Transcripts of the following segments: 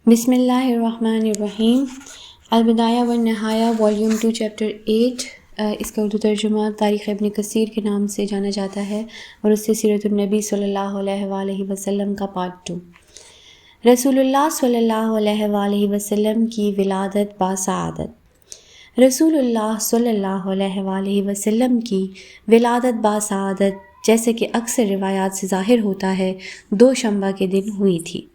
بسم اللہ الرحمن الرحیم۔ البدایہ والنہایہ والیوم 2 چیپٹر 8، اس کا اردو ترجمہ تاریخ ابن کثیر کے نام سے جانا جاتا ہے اور اس سے سیرت النبی صلی اللہ علیہ وآلہ وسلم کا پارٹ 2۔ رسول اللہ صلی اللہ علیہ وآلہ وسلم کی ولادت باسعادت۔ رسول اللہ صلی اللہ علیہ وآلہ وسلم کی ولادت باسعادت جیسے کہ اکثر روایات سے ظاہر ہوتا ہے دوشنبہ کے دن ہوئی تھی۔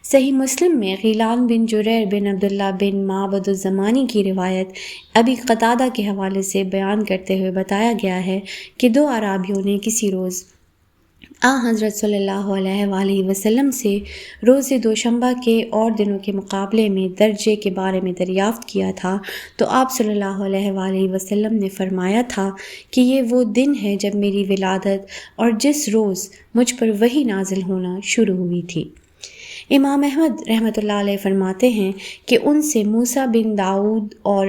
صحیح مسلم میں غیلان بن جریر بن عبداللہ بن معبد الزمانی کی روایت ابی قتادہ کے حوالے سے بیان کرتے ہوئے بتایا گیا ہے کہ دو اعرابیوں نے کسی روز حضرت صلی اللہ علیہ وآلہ وسلم سے روز دوشنبہ کے اور دنوں کے مقابلے میں درجے کے بارے میں دریافت کیا تھا، تو آپ صلی اللہ علیہ وآلہ وسلم نے فرمایا تھا کہ یہ وہ دن ہے جب میری ولادت اور جس روز مجھ پر وحی نازل ہونا شروع ہوئی تھی۔ امام احمد رحمۃ اللہ علیہ فرماتے ہیں کہ ان سے موسیٰ بن داؤد اور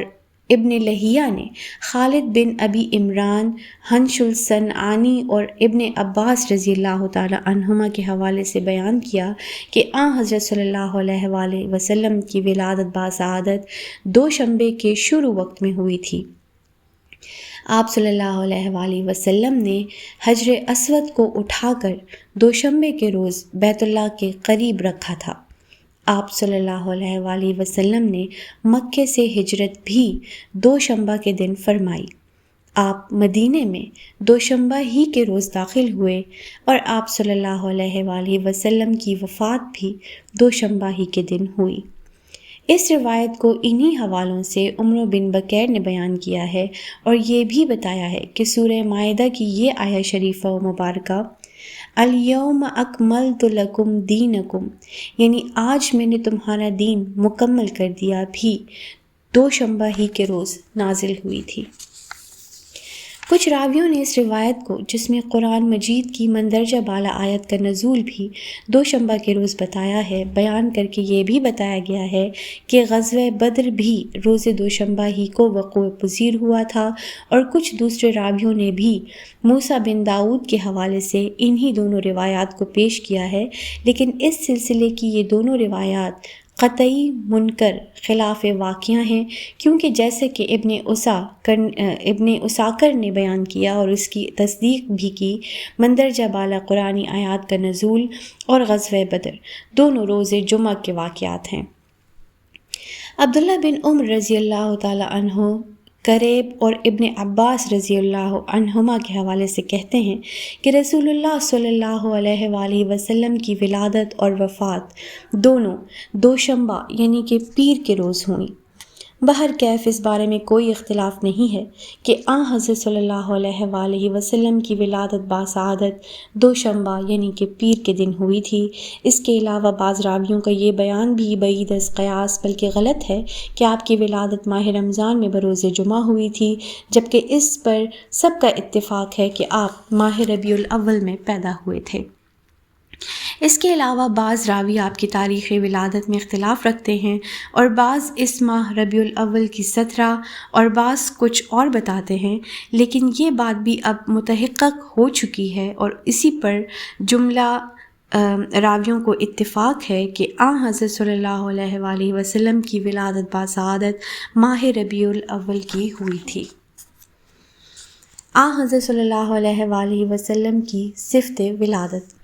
ابن لہیہ نے خالد بن ابی عمران، حنش الصنعانی اور ابن عباس رضی اللہ تعالی عنہما کے حوالے سے بیان کیا کہ حضرت صلی اللہ علیہ وآلہ وسلم کی ولادت باسعادت دوشنبے کے شروع وقت میں ہوئی تھی۔ آپ صلی اللہ علیہ وآلہ وسلم نے حجر اسود کو اٹھا کر دوشنبے کے روز بیت اللہ کے قریب رکھا تھا۔ آپ صلی اللہ علیہ وآلہ وسلم نے مکے سے ہجرت بھی دوشنبہ کے دن فرمائی۔ آپ مدینے میں دوشنبہ ہی کے روز داخل ہوئے اور آپ صلی اللہ علیہ وآلہ وسلم کی وفات بھی دوشنبہ ہی کے دن ہوئی۔ اس روایت کو انہی حوالوں سے عمرو بن بکیر نے بیان کیا ہے اور یہ بھی بتایا ہے کہ سورہ مائدہ کی یہ آیہ شریفہ و مبارکہ الیوم اکملت لکم دینکم، یعنی آج میں نے تمہارا دین مکمل کر دیا، بھی دوشنبہ ہی کے روز نازل ہوئی تھی۔ کچھ راویوں نے اس روایت کو، جس میں قرآن مجید کی مندرجہ بالا آیت کا نزول بھی دوشنبہ کے روز بتایا ہے، بیان کر کے یہ بھی بتایا گیا ہے کہ غزوہ بدر بھی روز دوشنبہ ہی کو وقوع پذیر ہوا تھا، اور کچھ دوسرے راویوں نے بھی موسیٰ بن داؤد کے حوالے سے انہی دونوں روایات کو پیش کیا ہے، لیکن اس سلسلے کی یہ دونوں روایات قطعی منکر خلاف واقعہ ہیں، کیونکہ جیسے کہ ابن اساکر نے بیان کیا اور اس کی تصدیق بھی کی، مندرجہ بالا قرآنی آیات کا نزول اور غزوہ بدر دونوں روز جمعہ کے واقعات ہیں۔ عبداللہ بن عمر رضی اللہ تعالی عنہ، کریب اور ابن عباس رضی اللہ عنہما کے حوالے سے کہتے ہیں کہ رسول اللہ صلی اللہ علیہ وآلہ وسلم کی ولادت اور وفات دونوں دوشنبہ یعنی کہ پیر کے روز ہوئیں۔ بہرکیف اس بارے میں کوئی اختلاف نہیں ہے کہ حضرت صلی اللہ علیہ وآلہ وسلم کی ولادت باسعادت دوشنبہ یعنی کہ پیر کے دن ہوئی تھی۔ اس کے علاوہ بعض راویوں کا یہ بیان بھی بعید از قیاس بلکہ غلط ہے کہ آپ کی ولادت ماہ رمضان میں بروز جمعہ ہوئی تھی، جبکہ اس پر سب کا اتفاق ہے کہ آپ ماہ ربیع الاول میں پیدا ہوئے تھے۔ اس کے علاوہ بعض راوی آپ کی تاریخ ولادت میں اختلاف رکھتے ہیں، اور بعض اس ماہ ربیع الاول کی 17 اور بعض کچھ اور بتاتے ہیں، لیکن یہ بات بھی اب متحقق ہو چکی ہے اور اسی پر جملہ راویوں کو اتفاق ہے کہ حضرت صلی اللہ علیہ وآلہ وسلم کی ولادت باسعادت ماہ ربیع الاول کی ہوئی تھی۔ حضرت صلی اللہ علیہ وآلہ وسلم کی صفت ولادت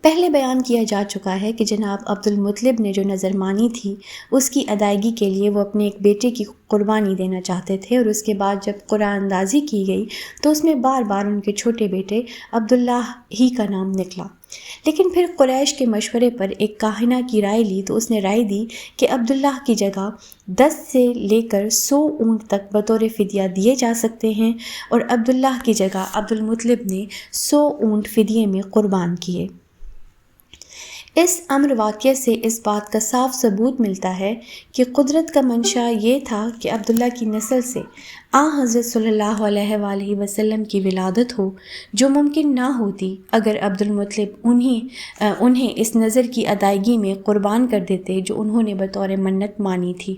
پہلے بیان کیا جا چکا ہے کہ جناب عبد المطلب نے جو نظر مانی تھی، اس کی ادائیگی کے لیے وہ اپنے ایک بیٹے کی قربانی دینا چاہتے تھے، اور اس کے بعد جب قرعہ اندازی کی گئی تو اس میں بار بار ان کے چھوٹے بیٹے عبداللہ ہی کا نام نکلا۔ لیکن پھر قریش کے مشورے پر ایک کاہنہ کی رائے لی تو اس نے رائے دی کہ عبداللہ کی جگہ 10 سے لے کر 100 اونٹ تک بطور فدیہ دیے جا سکتے ہیں، اور عبداللہ کی جگہ عبد المطلب نے 100 اونٹ فدیے میں قربان کیے۔ اس امر واقعہ سے اس بات کا صاف ثبوت ملتا ہے کہ قدرت کا منشا یہ تھا کہ عبداللہ کی نسل سے حضرت صلی اللہ علیہ وآلہ وسلم کی ولادت ہو، جو ممکن نہ ہوتی اگر عبد المطلب انہیں اس نظر کی ادائیگی میں قربان کر دیتے جو انہوں نے بطور منت مانی تھی۔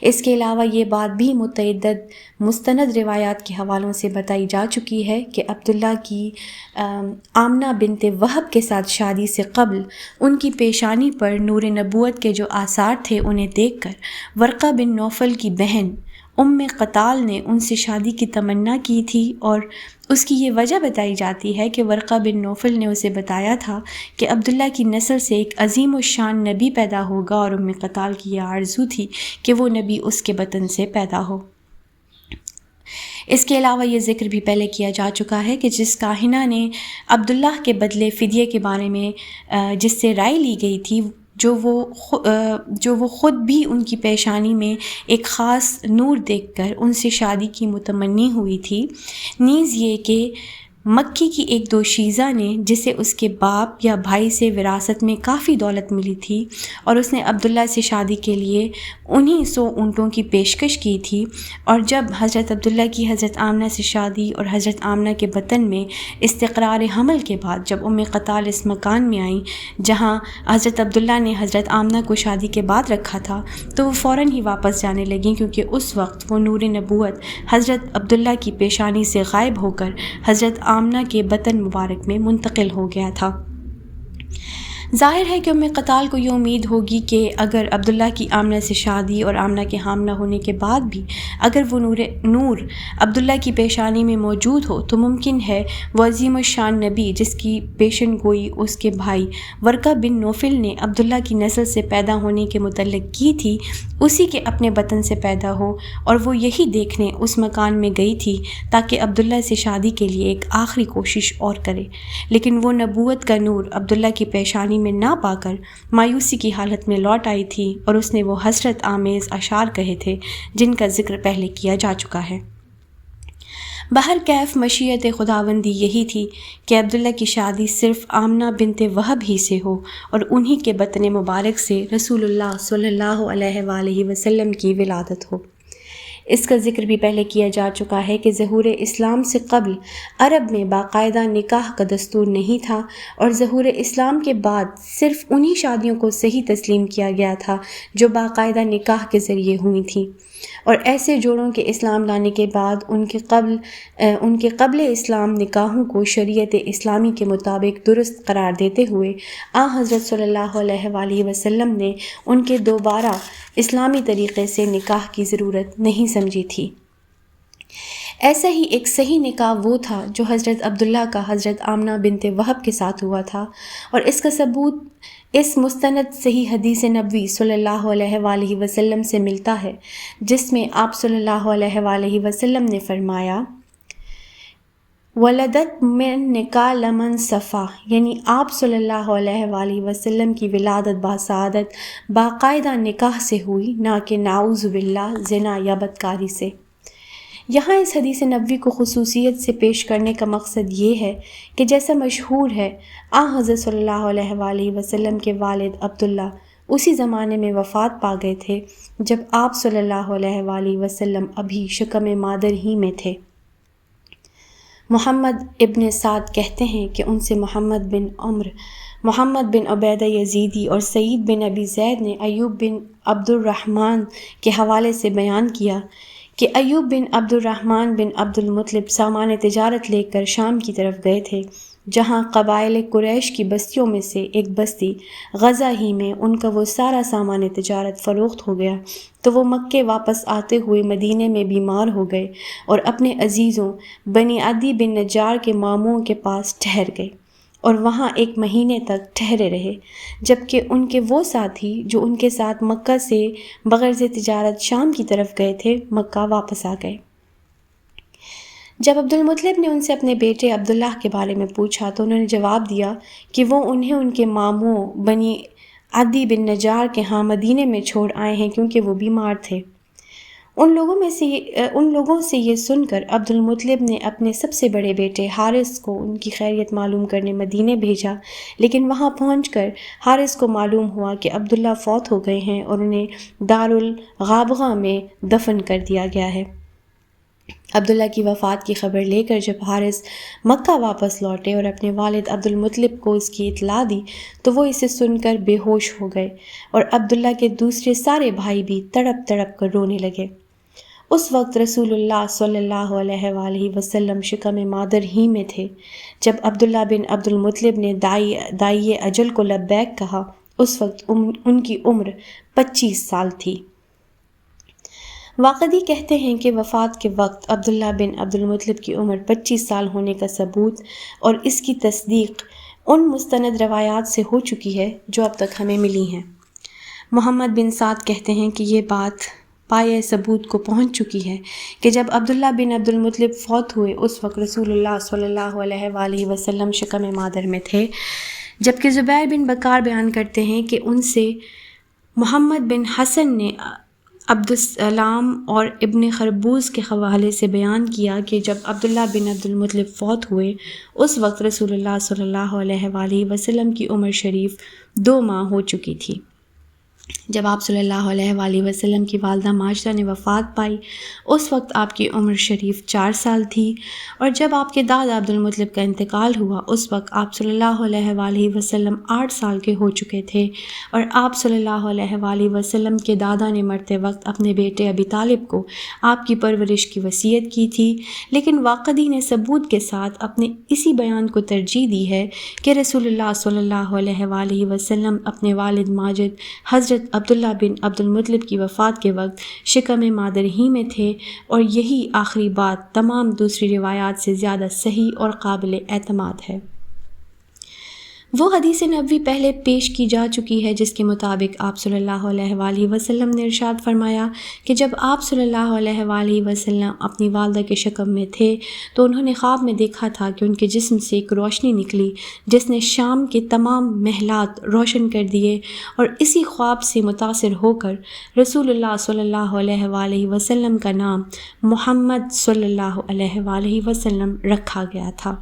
اس کے علاوہ یہ بات بھی متعدد مستند روایات کے حوالوں سے بتائی جا چکی ہے کہ عبداللہ کی آمنہ بنت وہب کے ساتھ شادی سے قبل ان کی پیشانی پر نور نبوت کے جو آثار تھے انہیں دیکھ کر ورقہ بن نوفل کی بہن قتال نے ان سے شادی کی تمنا کی تھی، اور اس کی یہ وجہ بتائی جاتی ہے کہ ورقہ بن نوفل نے اسے بتایا تھا کہ عبداللہ کی نسل سے ایک عظیم الشان نبی پیدا ہوگا، اور قتال کی یہ آرزو تھی کہ وہ نبی اس کے بطن سے پیدا ہو۔ اس کے علاوہ یہ ذکر بھی پہلے کیا جا چکا ہے کہ جس کاہنہ نے عبداللہ کے بدلے فدیے کے بارے میں جس سے رائے لی گئی تھی، جو وہ خود بھی ان کی پیشانی میں ایک خاص نور دیکھ کر ان سے شادی کی متمنی ہوئی تھی، نیز یہ کہ مکی کی ایک دوشیزہ نے جسے اس کے باپ یا بھائی سے وراثت میں کافی دولت ملی تھی، اور اس نے عبداللہ سے شادی کے لیے 1900 اونٹوں کی پیشکش کی تھی، اور جب حضرت عبداللہ کی حضرت آمنہ سے شادی اور حضرت آمنہ کے بطن میں استقرار حمل کے بعد جب قتال اس مکان میں آئیں جہاں حضرت عبداللہ نے حضرت آمنہ کو شادی کے بعد رکھا تھا، تو وہ فوراً ہی واپس جانے لگیں، کیونکہ اس وقت وہ نور نبوت حضرت عبداللہ کی پیشانی سے غائب ہو کر حضرت آمنہ کے بطن مبارک میں منتقل ہو گیا تھا۔ ظاہر ہے کہ قتال کو یہ امید ہوگی کہ اگر عبداللہ کی آمنہ سے شادی اور آمنہ کے حاملہ ہونے کے بعد بھی اگر وہ نور عبداللہ کی پیشانی میں موجود ہو تو ممکن ہے وہ عظیم الشان نبی جس کی پیشن گوئی اس کے بھائی ورقہ بن نوفل نے عبداللہ کی نسل سے پیدا ہونے کے متعلق کی تھی، اسی کے اپنے بطن سے پیدا ہو، اور وہ یہی دیکھنے اس مکان میں گئی تھی تاکہ عبداللہ سے شادی کے لیے ایک آخری کوشش اور کرے، لیکن وہ نبوت کا نور عبداللہ کی پیشانی میں نہ پا کر مایوسی کی حالت میں لوٹ آئی تھی، اور اس نے وہ حسرت آمیز اشعار کہے تھے جن کا ذکر پہلے کیا جا چکا ہے۔ بہرکیف مشیت خداوندی یہی تھی کہ عبداللہ کی شادی صرف آمنہ بنت وہب ہی سے ہو، اور انہی کے بطن مبارک سے رسول اللہ صلی اللہ علیہ وآلہ وسلم کی ولادت ہو۔ اس کا ذکر بھی پہلے کیا جا چکا ہے کہ ظہور اسلام سے قبل عرب میں باقاعدہ نکاح کا دستور نہیں تھا، اور ظہور اسلام کے بعد صرف انہی شادیوں کو صحیح تسلیم کیا گیا تھا جو باقاعدہ نکاح کے ذریعے ہوئی تھیں، اور ایسے جوڑوں کے اسلام لانے کے بعد ان کے قبل اسلام نکاحوں کو شریعت اسلامی کے مطابق درست قرار دیتے ہوئے حضرت صلی اللہ علیہ وآلہ وسلم نے ان کے دوبارہ اسلامی طریقے سے نکاح کی ضرورت نہیں سمجھی تھی۔ ایسا ہی ایک صحیح نکاح وہ تھا جو حضرت عبداللہ کا حضرت آمنہ بنت وہب کے ساتھ ہوا تھا، اور اس کا ثبوت اس مستند صحیح حدیث نبوی صلی اللہ علیہ وآلہ وسلم سے ملتا ہے، جس میں آپ صلی اللہ علیہ وآلہ وسلم نے فرمایا ولدت من نکاح لمن صفا، یعنی آپ صلی اللہ علیہ وآلہ وسلم کی ولادت باسعادت باقاعدہ نکاح سے ہوئی، نہ کہ نعوذ باللہ زنا یا بدکاری سے۔ یہاں اس حدیث نبوی کو خصوصیت سے پیش کرنے کا مقصد یہ ہے کہ جیسا مشہور ہے حضرت صلی اللہ علیہ وآلہ وسلم کے والد عبداللہ اسی زمانے میں وفات پا گئے تھے جب آپ صلی اللہ علیہ وآلہ وسلم ابھی شکم مادر ہی میں تھے۔ محمد ابن سعد کہتے ہیں کہ ان سے محمد بن عمر، محمد بن عبیدہ یزیدی اور سعید بن ابی زید نے ایوب بن عبد الرحمن کے حوالے سے بیان کیا کہ ایوب بن عبد الرحمن بن عبد المطلب سامان تجارت لے کر شام کی طرف گئے تھے، جہاں قبائل قریش کی بستیوں میں سے ایک بستی غزہ ہی میں ان کا وہ سارا سامان تجارت فروخت ہو گیا، تو وہ مکے واپس آتے ہوئے مدینے میں بیمار ہو گئے اور اپنے عزیزوں بنی عدی بن نجار کے ماموں کے پاس ٹھہر گئے، اور وہاں 1 مہینے تک ٹھہرے رہے، جبکہ ان کے وہ ساتھی جو ان کے ساتھ مکہ سے بغرض تجارت شام کی طرف گئے تھے مکہ واپس آ گئے۔ جب عبد المطلب نے ان سے اپنے بیٹے عبداللہ کے بارے میں پوچھا تو انہوں نے جواب دیا کہ وہ انہیں ان کے ماموں بنی عدی بن نجار کے ہاں مدینے میں چھوڑ آئے ہیں کیونکہ وہ بیمار تھے۔ ان لوگوں سے یہ سن کر عبد المطلب نے اپنے سب سے بڑے بیٹے حارث کو ان کی خیریت معلوم کرنے مدینے بھیجا، لیکن وہاں پہنچ کر حارث کو معلوم ہوا کہ عبداللہ فوت ہو گئے ہیں اور انہیں دار الغابغہ میں دفن کر دیا گیا ہے۔ عبداللہ کی وفات کی خبر لے کر جب حارث مکہ واپس لوٹے اور اپنے والد عبدالمطلب کو اس کی اطلاع دی تو وہ اسے سن کر بے ہوش ہو گئے، اور عبداللہ کے دوسرے سارے بھائی بھی تڑپ تڑپ کر رونے لگے۔ اس وقت رسول اللہ صلی اللہ علیہ وآلہ وسلم شکم مادر ہی میں تھے۔ جب عبداللہ بن عبدالمطلب نے دائی اجل کو لبیک کہا، اس وقت ان کی عمر 25 سال تھی۔ واقدی کہتے ہیں کہ وفات کے وقت عبداللہ بن عبدالمطلب کی عمر 25 سال ہونے کا ثبوت اور اس کی تصدیق ان مستند روایات سے ہو چکی ہے جو اب تک ہمیں ملی ہیں۔ محمد بن سعد کہتے ہیں کہ یہ بات پایہ ثبوت کو پہنچ چکی ہے کہ جب عبداللہ بن عبدالمطلب فوت ہوئے اس وقت رسول اللہ صلی اللہ علیہ وآلہ وسلم شکم مادر میں تھے، جبکہ زبیر بن بکار بیان کرتے ہیں کہ ان سے محمد بن حسن نے عبدالسلام اور ابن خربوز کے حوالے سے بیان کیا کہ جب عبداللہ بن عبدالمطلب فوت ہوئے اس وقت رسول اللہ صلی اللہ علیہ وآلہ وسلم کی عمر شریف 2 ماہ ہو چکی تھی۔ جب آپ صلی اللہ علیہ وآلہ وسلم کی والدہ ماجدہ نے وفات پائی اس وقت آپ کی عمر شریف 4 سال تھی، اور جب آپ کے دادا عبدالمطلب کا انتقال ہوا اس وقت آپ صلی اللہ علیہ وآلہ وسلم 8 سال کے ہو چکے تھے، اور آپ صلی اللہ علیہ وآلہ وسلم کے دادا نے مرتے وقت اپنے بیٹے ابی طالب کو آپ کی پرورش کی وصیت کی تھی، لیکن واقدی نے ثبوت کے ساتھ اپنے اسی بیان کو ترجیح دی ہے کہ رسول اللہ صلی اللہ علیہ وآلہ وسلم اپنے والد ماجد حضرت عبداللہ بن عبدالمطلب کی وفات کے وقت شکم مادر ہی میں تھے، اور یہی آخری بات تمام دوسری روایات سے زیادہ صحیح اور قابل اعتماد ہے۔ وہ حدیث نبوی پہلے پیش کی جا چکی ہے جس کے مطابق آپ صلی اللہ علیہ وآلہ وسلم نے ارشاد فرمایا کہ جب آپ صلی اللہ علیہ وآلہ وسلم اپنی والدہ کے شکم میں تھے تو انہوں نے خواب میں دیکھا تھا کہ ان کے جسم سے ایک روشنی نکلی جس نے شام کے تمام محلات روشن کر دیے، اور اسی خواب سے متاثر ہو کر رسول اللہ صلی اللہ علیہ وآلہ وسلم کا نام محمد صلی اللہ علیہ وآلہ وسلم رکھا گیا تھا۔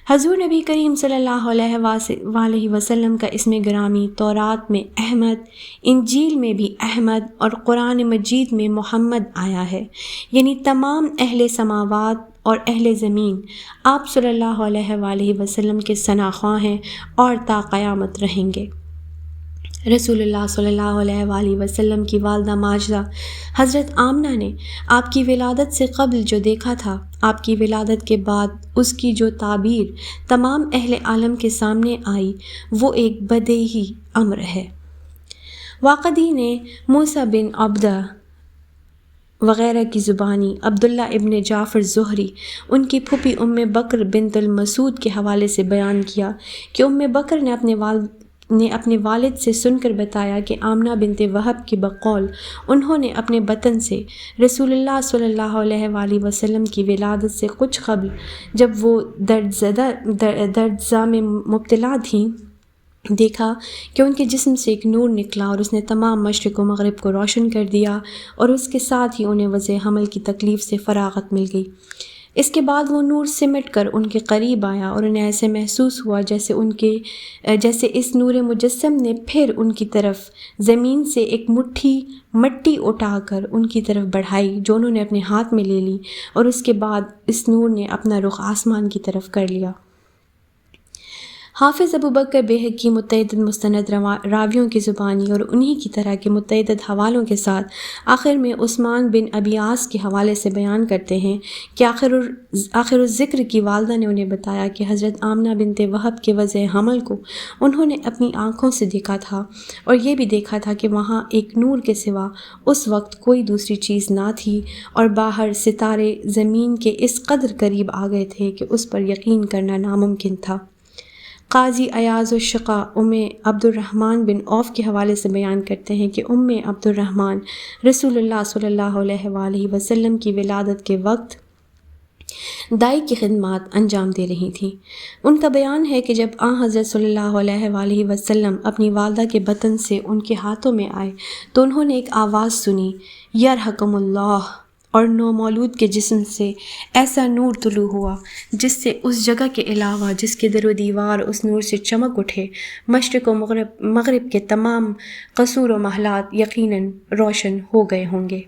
حضور نبی کریم صلی اللہ علیہ وآلہ وسلم کا اسم گرامی تورات میں احمد، انجیل میں بھی احمد اور قرآن مجید میں محمد آیا ہے، یعنی تمام اہل سماوات اور اہل زمین آپ صلی اللہ علیہ وآلہ وسلم کے ثناءخواں ہیں اور تا قیامت رہیں گے۔ رسول اللہ صلی اللہ علیہ وآلہ وسلم کی والدہ ماجدہ حضرت آمنہ نے آپ کی ولادت سے قبل جو دیکھا تھا، آپ کی ولادت کے بعد اس کی جو تعبیر تمام اہل عالم کے سامنے آئی وہ ایک بدیہی امر ہے۔ واقدی نے موسیٰ بن عبدہ وغیرہ کی زبانی عبداللہ ابن جعفر زہری ان کی پھوپھی ام بکر بنت المسعود کے حوالے سے بیان کیا کہ ام بکر نے اپنے والد سے سن کر بتایا کہ آمنہ بنت وہب کی بقول انہوں نے اپنے بطن سے رسول اللہ صلی اللہ علیہ وآلہ وسلم کی ولادت سے کچھ قبل جب وہ دردزہ میں مبتلا تھیں دیکھا کہ ان کے جسم سے ایک نور نکلا اور اس نے تمام مشرق و مغرب کو روشن کر دیا، اور اس کے ساتھ ہی انہیں وضع حمل کی تکلیف سے فراغت مل گئی۔ اس کے بعد وہ نور سمٹ کر ان کے قریب آیا اور انہیں ایسے محسوس ہوا جیسے اس نور مجسم نے پھر ان کی طرف زمین سے ایک مٹھی مٹی اٹھا کر ان کی طرف بڑھائی جو انہوں نے اپنے ہاتھ میں لے لی، اور اس کے بعد اس نور نے اپنا رخ آسمان کی طرف کر لیا۔ حافظ ابوبکر بیہقی متعدد مستند راویوں کی زبانی اور انہی کی طرح کے متعدد حوالوں کے ساتھ آخر میں عثمان بن ابی عاص کے حوالے سے بیان کرتے ہیں کہ آخر الذکر کی والدہ نے انہیں بتایا کہ حضرت آمنہ بنت وہب کے وضع حمل کو انہوں نے اپنی آنکھوں سے دیکھا تھا، اور یہ بھی دیکھا تھا کہ وہاں ایک نور کے سوا اس وقت کوئی دوسری چیز نہ تھی، اور باہر ستارے زمین کے اس قدر قریب آ گئے تھے کہ اس پر یقین کرنا ناممکن تھا۔ قاضی ایاز الشقا ام عبد الرحمن بن عوف کے حوالے سے بیان کرتے ہیں کہ ام عبد الرحمن رسول اللہ صلی اللہ علیہ وآلہ وسلم کی ولادت کے وقت دائی کی خدمات انجام دے رہی تھیں۔ ان کا بیان ہے کہ جب حضرت صلی اللہ علیہ وآلہ وسلم اپنی والدہ کے بطن سے ان کے ہاتھوں میں آئے تو انہوں نے ایک آواز سنی، یرحکم اللہ، اور نومولود کے جسم سے ایسا نور طلوع ہوا جس سے اس جگہ کے علاوہ جس کے در و دیوار اس نور سے چمک اٹھے مشرق و مغرب کے تمام قصور و محلات یقیناً روشن ہو گئے ہوں گے۔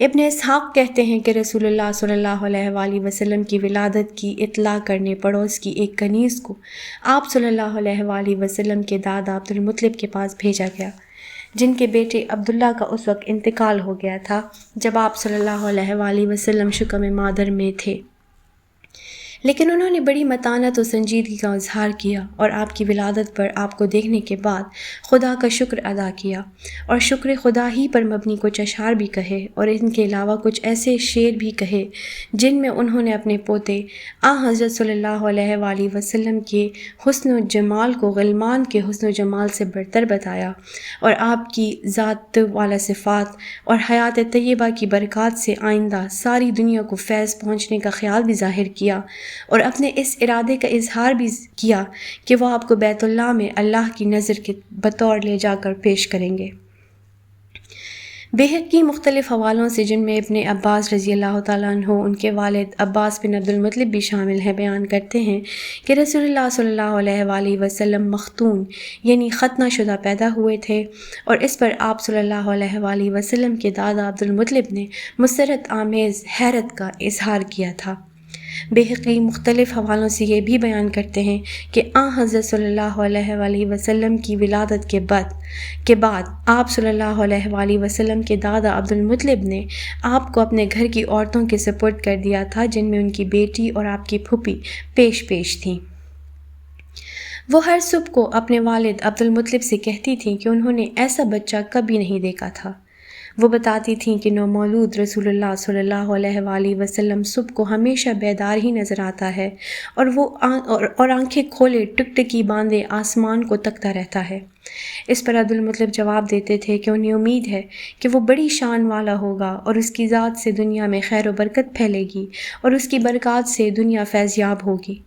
ابن اسحاق کہتے ہیں کہ رسول اللہ صلی اللہ علیہ وآلہ وسلم کی ولادت کی اطلاع کرنے پڑوس کی ایک کنیز کو آپ صلی اللہ علیہ وآلہ وسلم کے دادا عبد المطلب کے پاس بھیجا گیا، جن کے بیٹے عبداللہ کا اس وقت انتقال ہو گیا تھا جب آپ صلی اللہ علیہ وآلہ وسلم شکم مادر میں تھے۔ لیکن انہوں نے بڑی متانت و سنجیدگی کا اظہار کیا اور آپ کی ولادت پر آپ کو دیکھنے کے بعد خدا کا شکر ادا کیا، اور شکر خدا ہی پر مبنی کچھ اشعار بھی کہے اور ان کے علاوہ کچھ ایسے شعر بھی کہے جن میں انہوں نے اپنے پوتے حضرت صلی اللہ علیہ وآلہ وسلم کے حسن و جمال کو غلمان کے حسن و جمال سے برتر بتایا، اور آپ کی ذات والا صفات اور حیات طیبہ کی برکات سے آئندہ ساری دنیا کو فیض پہنچنے کا خیال بھی ظاہر کیا، اور اپنے اس ارادے کا اظہار بھی کیا کہ وہ آپ کو بیت اللہ میں اللہ کی نظر کے بطور لے جا کر پیش کریں گے۔ بیہقی مختلف حوالوں سے، جن میں ابن عباس رضی اللہ تعالیٰ عنہ، ان کے والد عباس بن عبد المطلب بھی شامل ہیں، بیان کرتے ہیں کہ رسول اللہ صلی اللہ علیہ وآلہ وسلم مختون یعنی ختنہ شدہ پیدا ہوئے تھے، اور اس پر آپ صلی اللہ علیہ وآلہ وسلم کے دادا عبد المطلب نے مسرت آمیز حیرت کا اظہار کیا تھا۔ بیہقی مختلف حوالوں سے یہ بھی بیان کرتے ہیں کہ حضرت صلی اللہ علیہ وآلہ وسلم کی ولادت کے بعد آپ صلی اللہ علیہ وآلہ وسلم کے دادا عبد المطلب نے آپ کو اپنے گھر کی عورتوں کے سپرد کر دیا تھا، جن میں ان کی بیٹی اور آپ کی پھوپھی پیش تھیں۔ وہ ہر صبح کو اپنے والد عبد المطلب سے کہتی تھیں کہ انہوں نے ایسا بچہ کبھی نہیں دیکھا تھا۔ وہ بتاتی تھیں کہ نومولود رسول اللہ صلی اللہ علیہ وآلہ وسلم صبح کو ہمیشہ بیدار ہی نظر آتا ہے، اور وہ آنکھیں کھولے ٹکٹکی باندھے آسمان کو تکتا رہتا ہے۔ اس پر عبد المطلب جواب دیتے تھے کہ انہیں امید ہے کہ وہ بڑی شان والا ہوگا، اور اس کی ذات سے دنیا میں خیر و برکت پھیلے گی، اور اس کی برکات سے دنیا فیضیاب ہوگی۔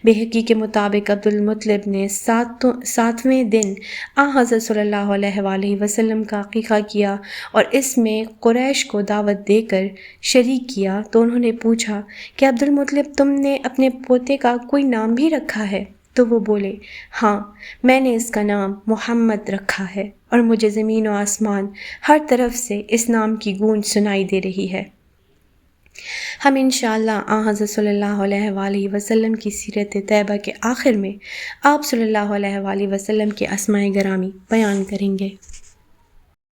بیہقی کے مطابق عبد المطلب نے 7ویں دن حضرت صلی اللہ علیہ وآلہ وسلم کا عقیقہ کیا اور اس میں قریش کو دعوت دے کر شریک کیا، تو انہوں نے پوچھا کہ عبد المطلب، تم نے اپنے پوتے کا کوئی نام بھی رکھا ہے؟ تو وہ بولے، ہاں، میں نے اس کا نام محمد رکھا ہے، اور مجھے زمین و آسمان ہر طرف سے اس نام کی گونج سنائی دے رہی ہے۔ ہم انشاءاللہ حضرت صلی اللہ علیہ وآلہ وسلم کی سیرت طیبہ کے آخر میں آپ صلی اللہ علیہ وآلہ وسلم کے اسماء گرامی بیان کریں گے۔